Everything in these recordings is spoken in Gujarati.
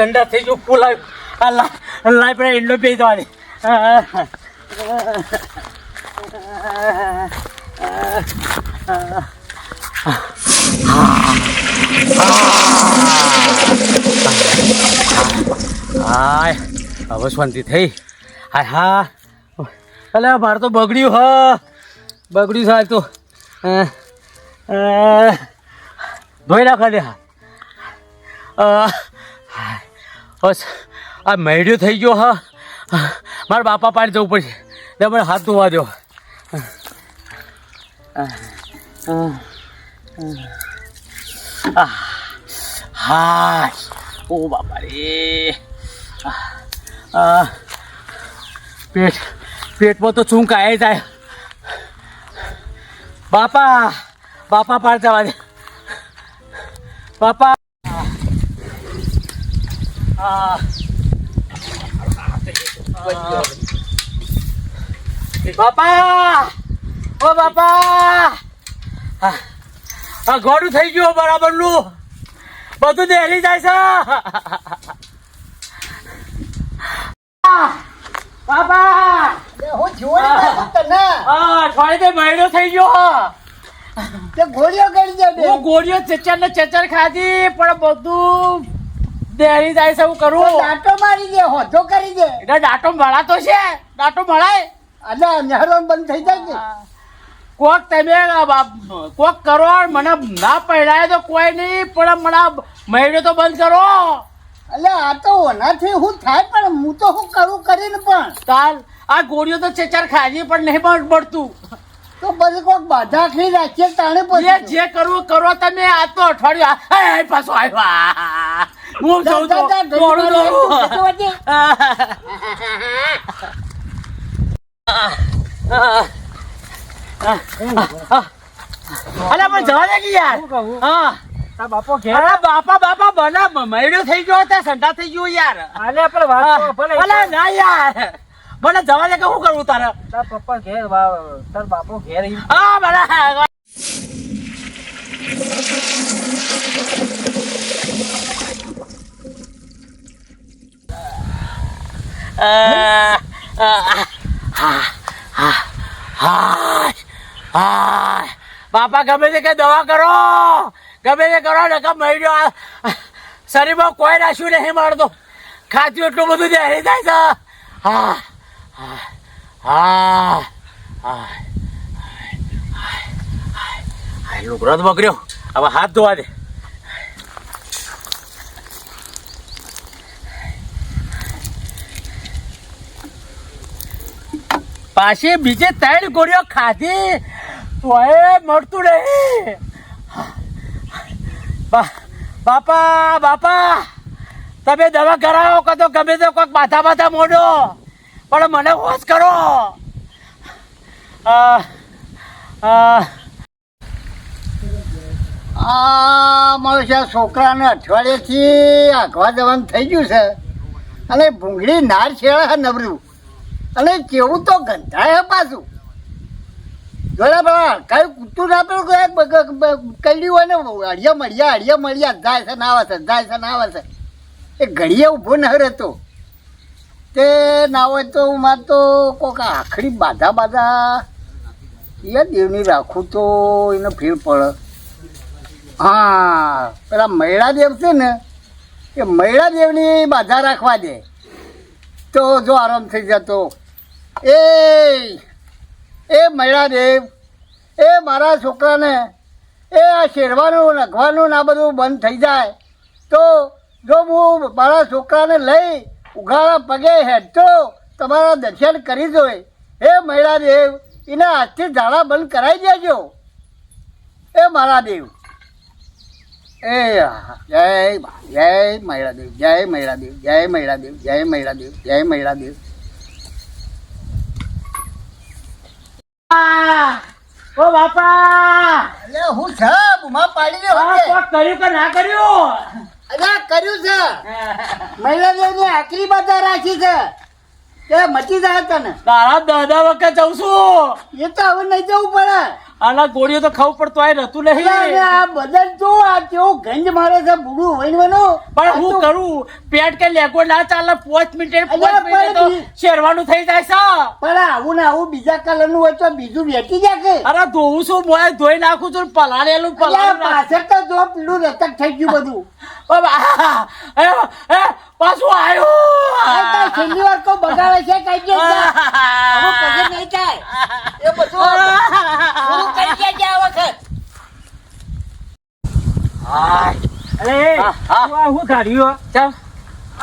સંડા થઈ ગયો ફૂલ આવ્યું લાઈ પડે એટલો પી દવાની હાય હવે શાંતિ થઈ હાય હા અલે મારે તો બગડ્યું બગડ્યું સાહેબ તો ધોઈ નાખા દે બસ આ મેળ્યો થઈ ગયો મારા બાપા પાડી જવું પડશે તે મને હાથ ધોવા દો હા ઓ બાપા રે પેટમાં તો ચૂંક આવી જાય બાપા પાડ જવા દે બાપા બાપા ઓ બાપા આ ઘોડું થઈ ગયું બરાબર નું બધું દેરી જાય છે બાપા હું જોઈ તને થોડી દે મહિનો થઈ ગયો તે ગોળીઓ કરી દે હું ગોળીઓ ચચર ને ચચર ખાધી પણ બધું દેરી જાય છે હું કરું દાંટો મારી દે હોધો કરી દે એટલે દાંટો મળાતો છે દાંટો મળાય અલે અંધારો બંધ થઈ જાય છે કોક તમે કોક કરો મને ના પડાય તો કોઈ નહીં પણ મને મહિનો તો બંધ કરો અલે આ તો ઓનાથી હું થાય પણ હું તો હું કરું કરીને પણ કાલ આ ગોળીઓ તો ચચર ખાધી પણ નહીં પડતું તો પછી કોઈક બાધા ખાઈ રાખીએ તાણે પછી જે કરવું કરો તમે આ તો અઠવાડિયું પાછો આવ્યા હું જઉં તો દોડું અરે પણ જવા દે કે યાર બાપો અરે બાપા બના મહિનો થઈ ગયો તે સંડા થઈ ગયો યાર અલે પણ વાત ભલે ના યાર મને જવા દે કે શું કરવું તારે તાર પપ્પા ઘેર તાર બાપો ઘેર હા બરાબર બાપા ગમે તે કે દવા કરો ગમે તે કરો ને મહિનો શરીરમાં કોઈ રાખ્યું નહીં મારતો ખાતું એટલું બધું દેરી જાય છે હા લુગડો તો બગડ્યો હવે હાથ ધોવા દે પાછી બીજે 3 ગોળીઓ ખાધી તો એ મળતું નહીં બાપા તમે દવા કરાવો કે તો ગમે તે કોઈક બાધા મોડો પણ મને હોશ કરો મારા છોકરાને અઠવાડિયેથી આઘવા જવાનું થઈ ગયું છે અને ભૂંગળી નાર છેડા નબળું અને કેવું તો ગંધાય પાછું જોડે બરાબર કઈ કૂતું ના પેલું કઈ હોય ને અડિયા મળ્યા જાય છે ના આવે છે એ ઘડીએ ઊભો ન રહેતો તે ના હોય તો મારે તો કોઈક આખરી બાધા એ દેવની રાખું તો એને ફેર પડે હા પેલા મૈળા દેવ છે ને એ મૈળા દેવની બાધા રાખવા દે તો જો આરામ થઈ જતો એ મૈળા દેવ એ મારા છોકરાને એ આ શેરવાનું નખવાનું આ બધું બંધ થઈ જાય તો જો હું મારા છોકરાને લઈ ઉઘાડા પગે હેઠતો તમારા દર્શન કરી જોઈ હે મૈળા દેવ એના હાથથી ઝાડા બંધ કરાવી દેજો એ મારા દેવ એ જય મૈળા દેવ જય મૈળા દેવ જય મૈળા દેવ જય મૈળા દેવ જય મૈળા દેવ ઓ બાપા અલે હું છે બુમા પાડી દે કર્યું કે ના કર્યું અરે કર્યું છે મૈળા દેવની આખરી બાધા રાખી છે એ મચી જાય તને તારા દાદા વખત જઉં છું એ તો હવે નહીં જવું પડે. આના ગોળીઓ તો ખાવું પડતું આ રહેતું અરે નહીં આ બદલ તો આ કેવું ગંજ મારે છે બુડું વણવાનું. પણ હું કરું પેટ કે લેગો ના ચાલે 5 મિનિટ અલ્યા, 5 મિનિટ તો પણ શેરવાનું થઈ જાય છે. પણ આવું ને આવું બીજા કલરનું હોય તો બીજું વેચી જાય કે અરે ધોવું છું મોય ધોઈ નાખું છું પલાળેલું અલ્યા, પલાળેલું પાછળ તો જો પેલું રતક થઈ ગયું બધું. પાછું આ તાર આવ્યું છેલ્લી વાર કહું બગાડે છે કઈ કે હવે પછી નહીં થાય એ બધું પૂરું કરી દેજે આ વખત. અરે હું ધાર્યું ચાલ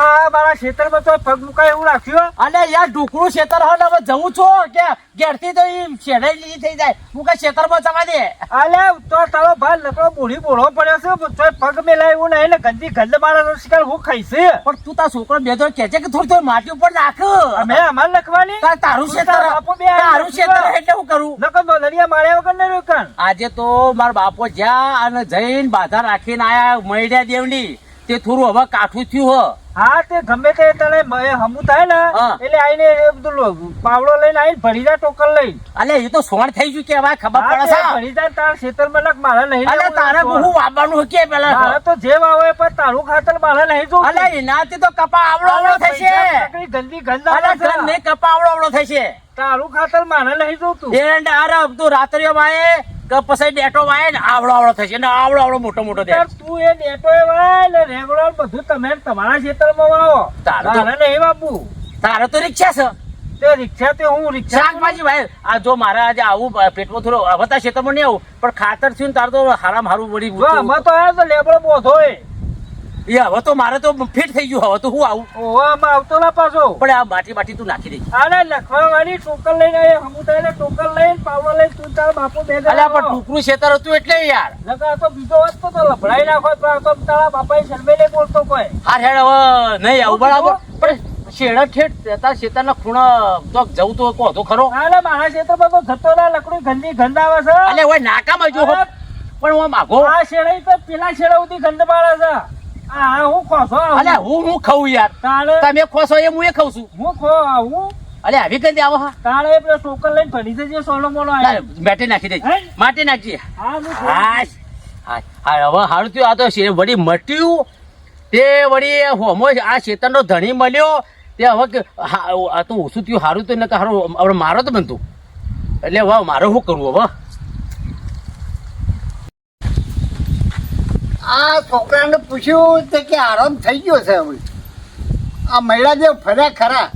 આ મારા ખેતરમાં તો પગ મુકાય એવું રાખ્યું. અને યાર ઢોકળું ખેતર હવે હવે જવું છું કે ઘેરથી તો ઈ શેડાઈ થઈ જાય હું કઈ ખેતરમાં જવા દે. અલે તો તારો ભાઈ લકડો બોળી બોળો પડ્યો છે તો પગ મેલાય એવું નહીં ને ગંદી ગંદ મારા શિકાર હું ખાઈશ. પણ તું તાર છોકરો બે તો કે છે કે થોડી થોડી માટી ઉપર નાખ. અમે અમારે લખવાની તારું ખેતર બાપુ બે તારું ખેતર એટલે હું કરું. નકર નોંધણીયા માર્યા વગર નહીં રોકણ. આજે તો મારા બાપો જ્યાં અને જઈને બાધા રાખીને આયા મૈડ્યા દેવની તે થોડું હવે કાઠું થયું હો. હા તે ગમે તે તને હમું થાય ને હા. એટલે આઈને એ બધું પાવડો લઈને આવીને ભરી જાય ટોકર લઈને. અલે એ તો સોણ થઈ ગયું કે હવે ખબર હા, પડે તે છે. ભરી જાય તારા ખેતરમાં લખ મારે નહીં અલે લેવું તારે એવું હું વાવવાનું કે પેલા મારે તો જે વાવે પણ તારું ખાતર મારે નહીં જોવું. અલે એનાથી તો કપા આવડો આવડો થશે. પૈસા ગંદી ગંદ અલે આવે છે. ઘર ને કપા આવડો આવડો થશે. તારું ખાતર મારે નહીં જોતું. એન્ડ આરે તું રાત્રિઓ વાય કે પછી ડેટો વાય ને આવડો આવડો થશે ને આવડો આવડો મોટો મોટો દે. તાર તું એ ડેટો એ વાય ને રેગ્યુલર બધું તમે તમારા ખેતરમાં વાવો. તારે તો- તારે નહીં વાવવું. તારે તો રિક્ષા છે તે રિક્ષા તે હું રિક્ષા શાકભાજી ભાઈ આ જો મારે આજે આવું પેટમાં થોડો હવે ક્ષેત્રમાં નહીં આવું પણ ખાતર થયું ને તારે તો હારામ હારું વળી જો આમાં તો આવ્યો તો લેબડો બોધો એ. એ હવે તો મારે તો ફિટ થઈ ગયું હવે તો હું આવું ઓહો, આમાં આવતો ના પાછો. પણ આ બાટી બાટી તું નાખી દે. આને લખવા વાળી ટોકર લઈને આવ્યો. હમું થઈને ટોકર લઈને પાવડો લઈને તું તારા બાપુ બે જણા અલ્યા પણ આવો. ટુકડું ખેતર હતું એટલે યાર નકર આ તો બીજો વાત તો લભડાઈ નાખો તો આ તો તારા બાપાએ શરમે નહીં બોલતો કોઈ. હા હેડ હવે નહીં આવું બરાબર પણ શેડા ઠેઠ તારા ખેતરના ખૂણા તો જવું તો કહો તો ખરો. આને મારા ખેતરમાં તો જતો ના લકડું ગંદી ગંધ આવે છે. અલે ઓય નાકામાં જો હો. પણ હું માગો આ શેડાઈ તો પેલા શેડા સુધી ગંધ પાડે છે. આ હું ખોસો અલે હું ખાઉં યાર તાણે તમે ખોસો એ હું એ ખાઉં છું. હું ખો આવું અલે આવી કઈ આવો હા તાણે પેલો ટોકર લઈને ભરી દેજે સોનો મોનો આવ્યો. બેટી નાખી દે હે? માટી નાખજે. હા હું ખો. હાશ. હા હા, હવે હારું થયું આ તો વળી મટ્યું તે વળી હોમો આ શેતરનો ધણી મળ્યો તે હવે આ તો ઓછું થયું સારું તો નકર હારું હવે મારો તો બનતું એટલે હવે મારે શું કરવું હવે. આ છોકરાને પૂછ્યું તે કે આરામ થઈ ગયો છે હવે. આ મહિલા જે ફર્યા ખરા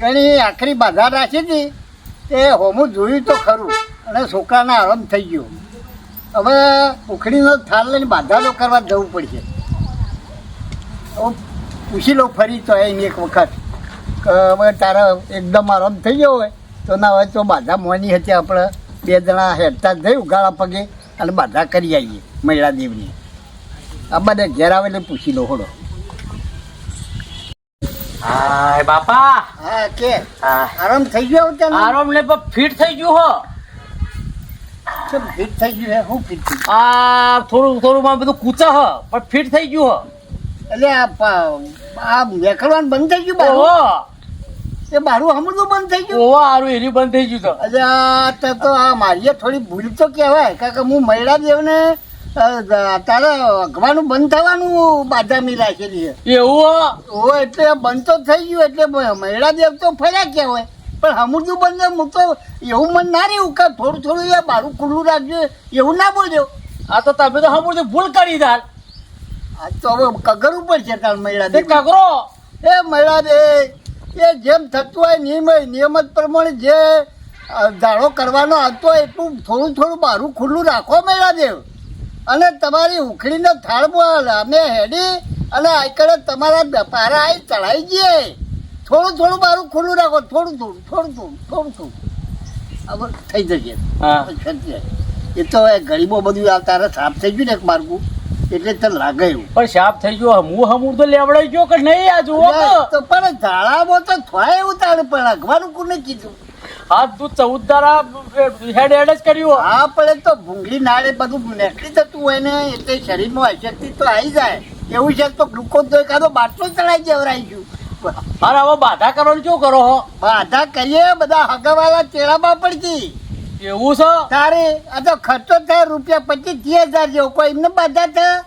એની આખરી બાધા રાખી હતી તે હોમું જોયું તો ખરું અને છોકરાને આરામ થઈ ગયો. હવે ઉખડીનો થાળ લઈને બાધા તો કરવા જવું પડશે. હવે પૂછી લો ફરી તો એને એક વખત કે હવે તારા એકદમ આરામ થઈ ગયો હોય તો ના હોય તો બાધા મોની હતી આપણે બે જણા હેઠતા જ જઈ ઉગાડા પગે અને બાધા કરી આવીએ મહિલા દેવની. આ બધે ઘેર આવે એટલે પૂછી લો હોડો. હા બાપા હા કે હા. આરામ થઈ ગયો હવે તને? આરામ ને ફિટ થઈ ગયું હો. કેમ ફિટ થઈ ગયું હે? શું ફિટ થઈ ગયું? આ થોડું થોડું માં બધું કૂચા હ પણ ફિટ થઈ ગયું હો. એટલે આ નીકળવાનું બંધ થઈ ગયું ઓહો બારું? એ બારું હમણાં બંધ થઈ ગયું? ઓહો હારું એરી બંધ થઈ ગયું તો. એટલે આ તો આ મારી થોડી ભૂલ તો કહેવાય કારણ કે હું મહિલા દેવને તારે અગવાનું બંધ થવાનું બાધા મી રાખેલી છે. એવું હો? ઓ એટલે બંધ તો થઈ ગયું એટલે મહિલા દેવ તો ફર્યા કહેવાય પણ હમુરજું બંધ હું તો એવું મન ના રહ્યું કે થોડું થોડું એ બારું ખુલ્લું રાખજો એવું ના બોલ્યો. આ તો તમે તો હમણાં ભૂલ કરી દાલ. આ તો હવે કગરવું પડશે તાર મહિલા તે દેવ. કગરો એ મહિલા દે એ જેમ થતું હોય નિયમત પ્રમાણે જે ધારો કરવાનો હતો એટલું થોડું થોડું બારું ખુલ્લું રાખો મહિલા દેવ. અને તમારી ઉખડીને થાળમાં અમે હેડી અને આઈકડે તમારા પારા આવી ચડાઈ જઈએ. થોડું થોડું બારું ખુલ્લું રાખો થોડું થોડું થોડું થોડું થોડું થોડું હવે થઈ જશે. હા. એ તો એ ગરીબો બધું આ તારે સાફ થઈ ગયું ને એક માર્ગું એટલે તને લાગે એવું. પણ સાફ થઈ ગયો હું હમુર તો લેવડાઈ ગયો કે નહીં આ જુઓ તો. તો પણ ધારામાં તો થાય એવું તારે પણ અગવાનું કોને કીધું? આ તું 14 દાડા હેડ હેડ જ કર્યું. હા પણ એ તો ભૂંગળી નાળે બધું નીકળી જતું હોય ને એટલે શરીરમાં અશક્તિ તો આવી જાય એવું છે તો ગ્લુકોઝ તો એકાદો બાટલો ચડાઈ જવરાઈશું. અરે હવે બાધા કરવાનું શું કરો હો બાધા કરીએ બધા હગાવાલા ચેડામાં પડતી એવું છે તારે આ તો ખર્ચો થાય રૂપિયા 25,000 જેવો કોઈ એમને બાધા થાય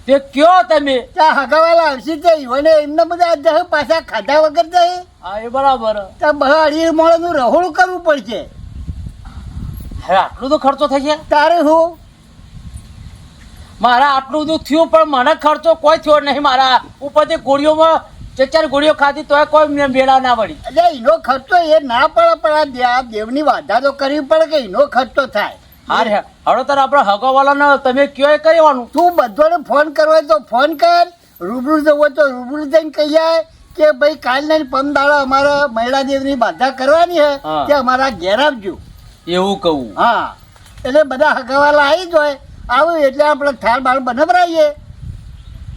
તે કયો તમે ત્યાં હગાવાલા આવશે તે ઈવોને એમને બધા દહ પાછા ખાધા વગર જાય હા એ બરાબર ત્યાં બહુ અઢી મોળનું રહોળું કરવું પડશે હવે આટલું તો ખર્ચો થશે તારે હું મારા આટલું બધું થયું પણ મને ખર્ચો કોઈ થયો નહીં મારા ઉપરથી ગોળીઓમાં 4 ગોળીઓ ખાધી તોય કોઈ મેળા ના પડી એટલે એનો ખર્ચો એ ના પડે પણ આ દેવની વાધા તો કરવી પડે કે એનો ખર્ચો થાય હારે હવે તારે આપણે હગાવાલાને તમે કયો એ કરવાનું તું બધાને ફોન કરવો હોય તો ફોન કર રૂબરૂ જવું હોય તો રૂબરૂ જઈને કહી આય કે ભાઈ કાલ નહીં પમદાડા અમારા મહિલા દેવની બાધા કરવાની હે હા. તે અમારા ઘેર આવજો એવું કહું હા એટલે બધા હગાવાલા આવી જ હોય આવું એટલે આપણે થાળ બાળ બનાવરાઈએ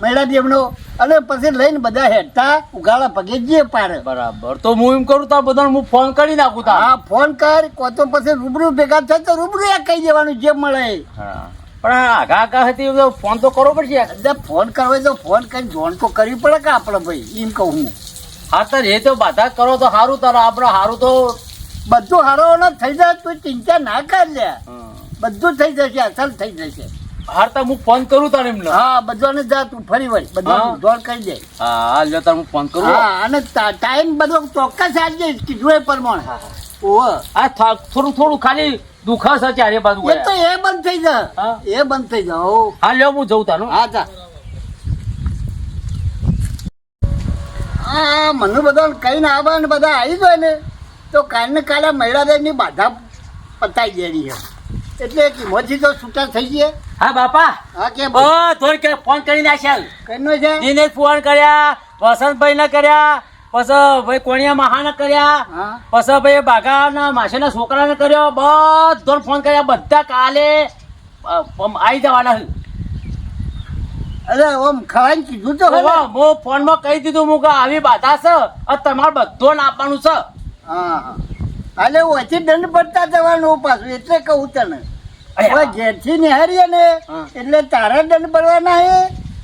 મહિલા દેવનો અને પછી લઈને બધા હેઠતા ઉગાડા પગે જઈએ પારે બરાબર તો હું એમ કરું તાર બધાને હું ફોન કરી નાખું તાર હા ફોન કર કો તો પછી રૂબરૂ ભેગા થાય તો રૂબરૂ એ કહી દેવાનું જે મળે એ. હા પણ આગા આગા હતી તો ફોન તો કરવો પડશે એટલે ફોન કરવો હોય તો ફોન કરી જોણ તો કરવી પડે કે આપણે ભાઈ એમ કહું હું હા તાર એ તો બાધા કરો તો સારું તારે આપણે સારું તો બધું હારો થઈ જાય તું ચિંતા ના કર લે બધું થઈ જશે અસલ થઈ જશે હાર તો હું ફોન કરું તારે એમને હા બધાને જા તું ફરી વળી બધા હા. જોણ કરી દે હા લ્યો તાર હું ફોન કરું હા અને ટાઈમ બધો ચોક્કસ આપજે કીધું એ પ્રમાણે ઓહો આ થોડું થોડું ખાલી દુખાશ છે ચારે બાજુ એ તો એ બંધ થઈ જાય હા. એ બંધ થઈ જાય હો. હા લ્યો હું જઉં તારું હા જા હા મને બધા કઈ આવે ને બધા આવી જાય ને તો કાલને કાલે મહિલાદેવની બાધા પતાઈ દેવી છે એટલે કિંમતથી તો છૂટા થઈ ગયા હા બાપા હા કે થોડી કે ફોન કરી નાખ્યા કઈનો છે દિનેશ ફોન કર્યા વસંતભાઈ ને કર્યા પછી ભાઈ કોણિયા મહાને કર્યા હા પછી ભાઈ બાઘાના માસીના છોકરાને કર્યો બધો ફોન કર્યા બધા કાલે આવી જવાના છે. અરે ઓમ ખવાઈને કીધું તો ખરું. હું ફોનમાં કહી દીધું હું કે આવી બાધા છે અને તમારે બધો આપવાનું છે હા હા હાલે ઓછી દંડ પડતા જવાનું પાછું એટલે કહું તને હવે ઘેરથી નિહારીએ ને હા. એટલે તારા દંડ પડવાના હે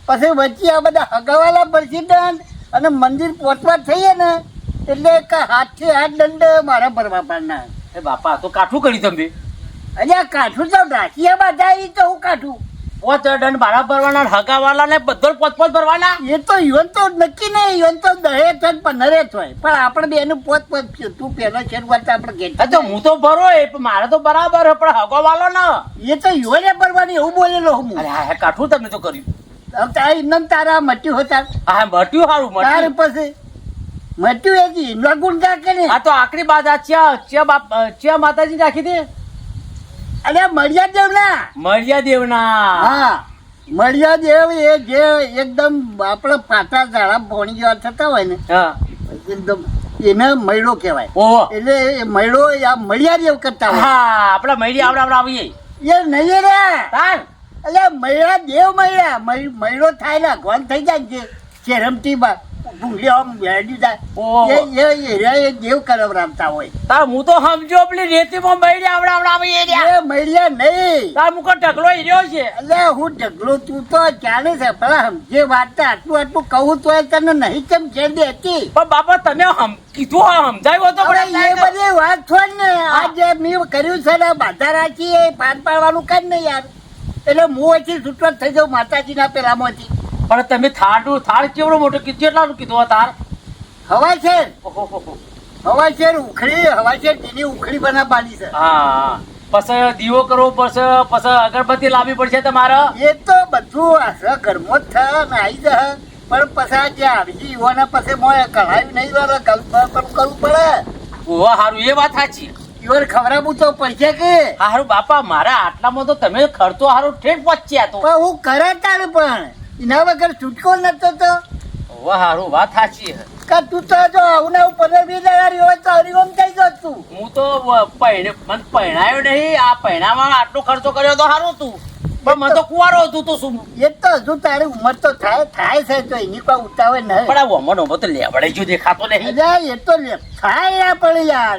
પછી વચ્ચે આ બધા હગાવાલા પડશે દંડ અને મંદિર પહોંચવા થઈએ ને એટલે હાથથી હાથ દંડ મારા ભરવા પાડના એ બાપા તો કાઠું કરી તમે અલ્યા કાઠું તો ઢાંકીએ બધા ઈ તો હું કાઠું પોચ દંડ ભાડા ભરવાના હગાવાલા ને બધો પોચ ભરવાના એ તો યુવન તો નક્કી નહીં યુવન તો 10 હોય 15 હોય પણ આપણે બેનું પોત છે તું પેલો શરૂઆત આપણે ઘેર હા તો હું તો ભરો એ પણ મારે તો બરાબર હે, પણ હગાવાલો ને એ તો યુવને ભરવાની એવું બોલેલો હું અરે હા કાઠું તમે તો કર્યું એમને તારા મટ્યું હતા હા મટ્યું સારું તાર મટ્યું પછી મટ્યું એથી એમના ગુણ કા કે આ તો આખરી બાદ આ ચ્યા માતાજી રાખી દે અરે મળ્યા દેવ ના મરિયા દેવના હા મળ્યા દેવ એ જે એકદમ આપણે પાટા ઝાડા ભોણી જેવા થતા હોય ને હા એકદમ એને મયડો કહેવાય ઓહો એટલે એ મયડો આ મળ્યા દેવ કરતા હોય હા આપડે મરી આપણે આવીએ એ નહીં રે તાર એટલે મયડા દેવ મયડો થાય ને ગોન થઈ જાય છે શેરમતી બા ભૂંગળી આમ બેડી ઓહો. જાય એ દેવ કરવરામતા હોય તાર હું તો સમજો પેલી રેતીમાં મરી આપણે આવીએ એ મળ્યા નહીં તાર મુકો ઢગલો હીર્યો છે એટલે હું ઢગલો તું તો ચાલે છે પેલા જે વાત આટલું આટલું કહું તો તને નહીં કેમ કે દેતી પણ બાપા તમે કીધું સમજાવ્યો તો હવે એ બધી વાત છોડ ને આ જે મેં કર્યું છે ને બાધા રાખી એ પાર પાડવાનું કર ને યાર એટલે હું અહીંથી છૂટવા થઈ જાઉં માતાજીના પેલામાંથી પણ તમે થાળ કેવડો મોટો કીધું કેટલાનું કીધું તાર હવા છે ઓહોહો. હવા છે ઘીની ઉખડી બનાવવાની છે હા પછી દીવો કરવો પડશે પછી અગરબત્તી લાવવી પડશે તમારે એ તો બધું આ ઘરમાં જ થાય ને આવી જાય પણ પછી આ જે આવી યુવાના પછી મોય કઢાવી નહીં વાળો કરવું પડે ઓહો હારું એ વાત સાચી ઈવન ખવડાવવું તો પડશે કે હારું બાપા મારા આટલામાં તો તમે ખર્ચો હારું ઠેક પહોંચ્યા તો પણ હું કરે તારે પણ એના વગર છૂટકો નતો તો ઓહો હારું વાત સાચી છે. કે તું તો જો આવું 15-20 હોય તો હરિઓમ થઈ જત તું હું તો મને પહેણાયો નહીં આ પહેણામાં આટલો ખર્ચો કર્યો તો સારું તું પણ મને તો કુવારો હતું તો શું એ તો હજુ તારી ઉંમર તો થાય છે તો એની કોઈ ઉતાવે નહીં પણ આ વમનો તો લેવડે જો દેખાતો નહીં અરે એ તો થાય યાર પણ યાર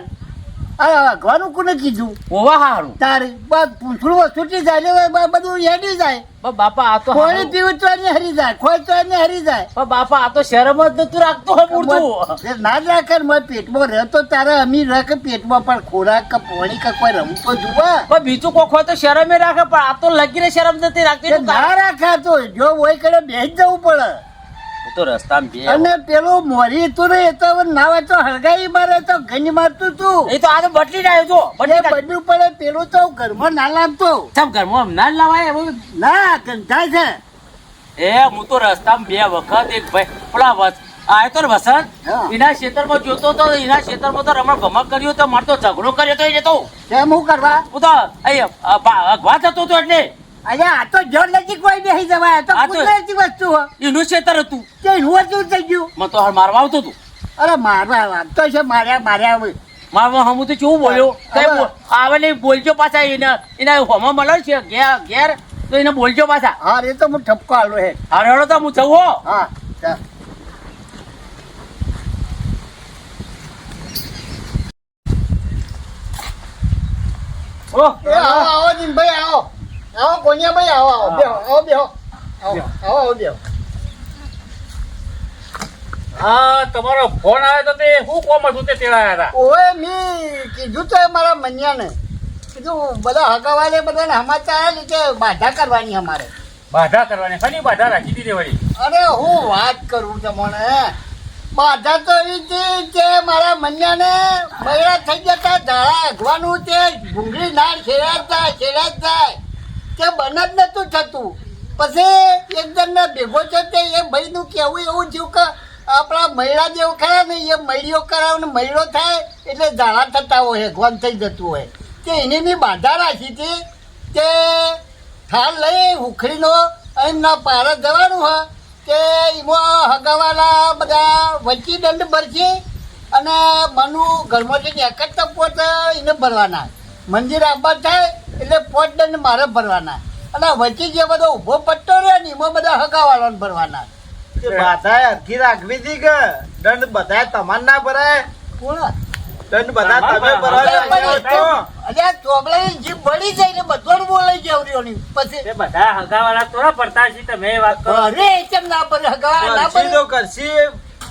આ અગવાનું કોને કીધું ઓવા હારું તારે બસ પૂંછડું વસૂટી જાય એટલે બધું હેડી જાય. પણ બાપા આ તો કોઈ હારું. પીવું તો એને હરી જાય, કોઈ તો એને હરી જાય. પણ બાપા આ તો શરમ જ નતું રાખતો પૂરતું. એ ના જ રાખે ને, મારે પેટમાં રહે તો તારે અમીર રાખે પેટમાં, પણ ખોરાક કે પાણી કે કોઈ રમવું તો જુઓ. પણ બીજું કોક હોય તો શરમે રાખે, પણ આ તો લગીને શરમ નથી રાખતી. એ ના રાખે તો જો હોય કરે બેસી જવું પડે. હું તો રસ્તામાં બે અને પેલું મોરી હતું ને, એ તો હવે ના હોય તો હળગાઈ મારે તો ઘણી મારતું તું. એ તો આ તો બદલી રહ્યો છો. એ બધું પડે, પેલું તો ઘરમાં ના લાવતો. સબ ઘરમાં ના જ લાવાય એવું. ના ગંધાય છે. એ હું તો રસ્તામાં બે વખત એક ભાઈ પેલા આયો તો ને વસંત, હા. એના ખેતરમાં જોતો તો એના ખેતરમાં તો રમણ ભમક કર્યો તો મારે તો ઝઘડો કર્યો તો એ જતો. કેમ હું કરવા? હું તો અગવા જતો હતો એટલે અહીંયા આ તો જોર નજીક કોઈ બેસી જવાય. આ તો આ તો- કુદરતી વસ્તુ હોય. એનું ખેતર હતું. તે હું થઈ ગયું. મને તો હાલ મારવા આવતો હતું. અરે મારવા વાત તો છે, માર્યા મારવા હું તો કેવું બોલ્યો હવે- આવે ને બોલજો પાછા એના હોમાં મળે છે ઘેર તો એને બોલજો પાછા. હા એ તો હું ઠપકો આલો હે. હારે હેડો તો હું જઉં હો. હા ચાલ. એ આવો આવો જીનભાઈ આવો. આવો કોનિયાભાઈ આવો આવો બેહો આવો બેહો. આવો આવો બેહો. હા તમારો ફોન આવ્યો તો તે શું કોમ હતું તે તેડાયા હતા? ઓએ મી કીધું તો મારા મન્યાને કીધું બધા હગાવાલે બધાને સમાચાર આવ્યા કે બાધા કરવાની અમારે. બાધા કરવાની ખરી બાધા રાખી દીધી વળી. અરે હું વાત કરું તમને, બાધા તો એવી હતી કે મારા મન્યાને બૈરા થઈ જતા ધારા અગવાનું તે ભૂંગળી નાળ છેડાતા તે બન જ નતું થતું. પછી એક જણને ભેગો છે તે એ ભાઈનું કહેવું એવું થયું કે આપણા મહિલા જેવું ખરા ને એ મહિડીઓ કરાવે ને મહિડો થાય એટલે ધારા થતા હોય, અગવાન થઈ જતું હોય. તે એની બી બાધા રાખી હતી તે થાળ લઈ ઉખડીનો એમના પાર જવાનું હોય તે એમાં હગાવાલા બધા વચ્ચી દંડ ભરશે અને મનુ ઘરમાંથી એકત્ર પોત એને ભરવાના. મંદિર આબાદ થાય એટલે પોત દંડ મારે ભરવાના અને વચ્ચે જે બધો ઊભો પટ્ટો રહ્યો ને એમાં બધા હગાવાલાને ભરવાના. બાધા અરખી રાખવી હતી કે દંડ બધા તમાર ના ભરાય? કોણ? દંડ બધા તમે ભરાય. અલ્યા ચોબલાની જીભ બળી જાય ને બધું બોલાઈ જાવરીઓની. પછી બધા હગાવાળા થોડા પડતા છે, તમે વાત કરો. અરે કેમ ના ભરે હગાવાલા ના કરશી ભરે? તો કરશી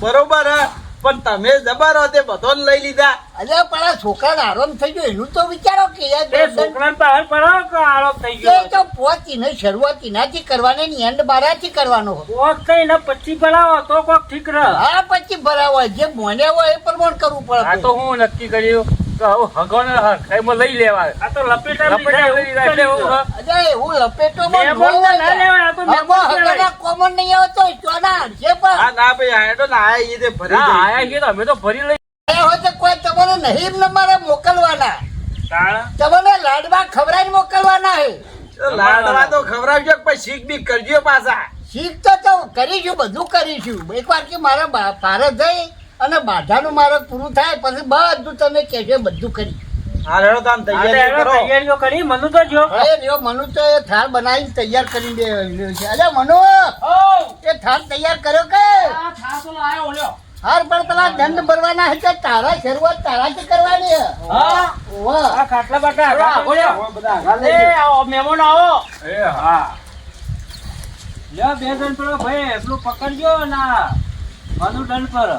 બરોબર હે, પણ તમે જબર હો તે બધો લઈ લીધા. અલ્યા પણ આ છોકરાને આરામ થઈ ગયો એનું તો વિચારો કે યાર એ તો પોત એને શરૂઆત એનાથી કરવાની ને એન્ડ બારાથી કરવાનો હા પછી ભરાવો જે મોને હોય એ પ્રમાણ કરવું પડે. આ તો હું નક્કી કર્યું કે હવે હગોને ખાઈમાં લઈ લેવા. આ તો લપેટા લઈ લેવું. અરે હું લપેટો લેવાય. કોમન નહીં આવતો ચોના છે પણ હા ના ભાઈ આયા તો ના આયા ઈ તે ભરી દઈએ. આયા છીએ તો અમે તો ભરી લઈ. આયા હોય તો કોઈ તમારે નહીં ને મારે મોકલવાના, તમને લાડવા ખવડાવી મોકલવાના હે. લાડવા તો ખવડાવજો કે પછી શીખ બીક કરજો પાછા. શીખ તો કરીશું, બધું કરીશું. એકવાર કે મારા ભારત જઈ અને બાધાનું મારે પૂરું થાય પછી બધું તમે કહેજો, બધું કરી. હા રેડો તો આમ તૈયારીઓ કરી મનુ તો જો. અરે રહ્યો મનુ તો એ થાળ બનાવીને તૈયાર કરીને દે છે. અરે મનુ એ થાળ તૈયાર કર્યો કે હાર પણ પેલા દંડ ભરવાના હતા તારા શરૂઆત તારાથી કરવાની છે. ઓવા. ખાટલા બાટા મહેમાન આવો. એ હા લ્યો બે જણ પેલો ભાઈ એટલું પકડજો ના મનુ દંડ પર.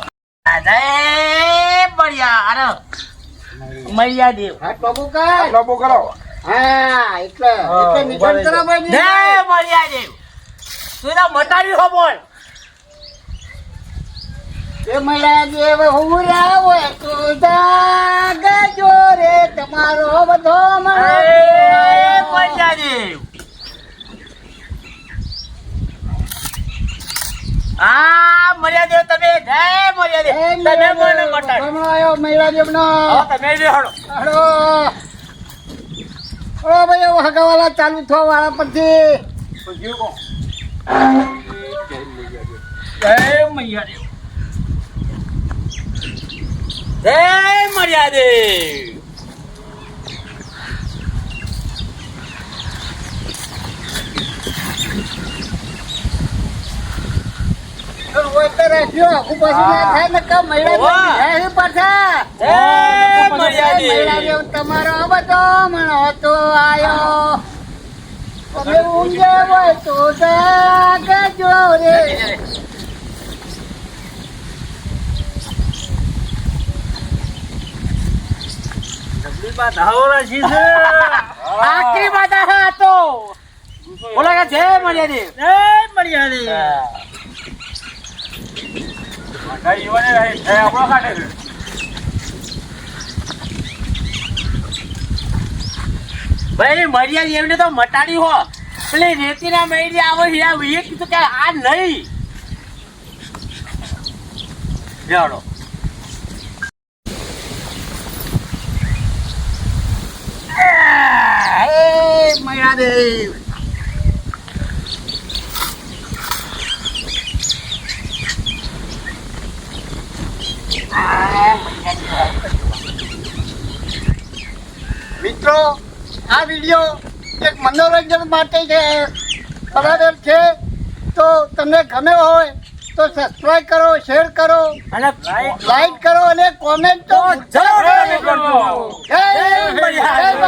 મૈયા દેવ. હાથ બાબુ કર. લોબો કરો. હા એટલે નિકળ કરો ભાઈ. જય મૈયા દેવ. તું એના મટાડી હો બોલ. એ મળ્યા દેવ હું રાવો તો જાગજો રે તમારો બધો મળે. મૈયા દેવ. હા મર્યા દેવ તમે. જય મર્યા દેવ. તમે બોલો મટાડી. હમણાં આવ્યો મળ્યા દેવનો. હવે તમે જે હળો. હળો. ઓ ભાઈ એવું હગાવાલા ચાલુ થવા વાળા પછી જય મૈયા દેવ. જય મર્યા દેવ. હોય તો રહેજો આખું પછી ના થાય ને કે મહિલા ઓવા. પાછા એ મર્યાદે. મહિલા જેવો તમારો બધો મણો તો આયો તમે ઊંઘે હોય તો જાગજો રે આખરી વાત આ તો બોલા કે જય મર્યાદે એ મર્યાદે. ભાઈ મર્યાદા એમને તો મટાડી હો પેલી રેતી ના મહિને આવે છે આ એ કીધું કે આ નહીં જાડો મહિલા દેવ મિત્રો આ વિડીયો એક મનોરંજન માટે છે બરાબર છે તો તમને ગમે હોય તો સબસ્ક્રાઇબ કરો શેર કરો અને લાઈક કરો અને કોમેન્ટ તો જરૂર કરજો. જય મહિલા.